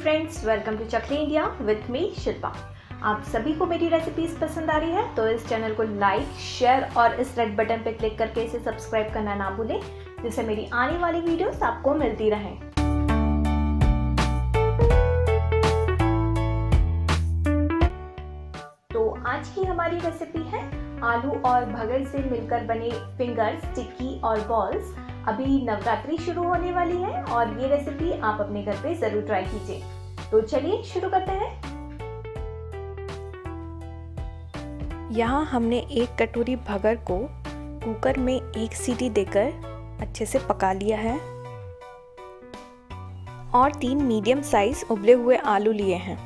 Friends, welcome to चख India with me Shilpa. आप सभी को मेरी रेसिपीज पसंद आ रही है तो इस चैनल को लाइक, शेयर और इस रेड बटन पे क्लिक करके इसे सब्सक्राइब करना ना भूलें, जिससे मेरी आने वाली वीडियोस आपको मिलती रहें। तो आज की हमारी रेसिपी है आलू और भगर से मिलकर बने फिंगर्स, टिक्की और बॉल्स। अभी नवरात्रि शुरू होने वाली है और ये रेसिपी आप अपने घर पे जरूर ट्राई कीजिए। तो चलिए शुरू करते हैं। यहाँ हमने एक कटोरी भगर को कुकर में एक सीटी देकर अच्छे से पका लिया है और 3 मीडियम साइज उबले हुए आलू लिए हैं।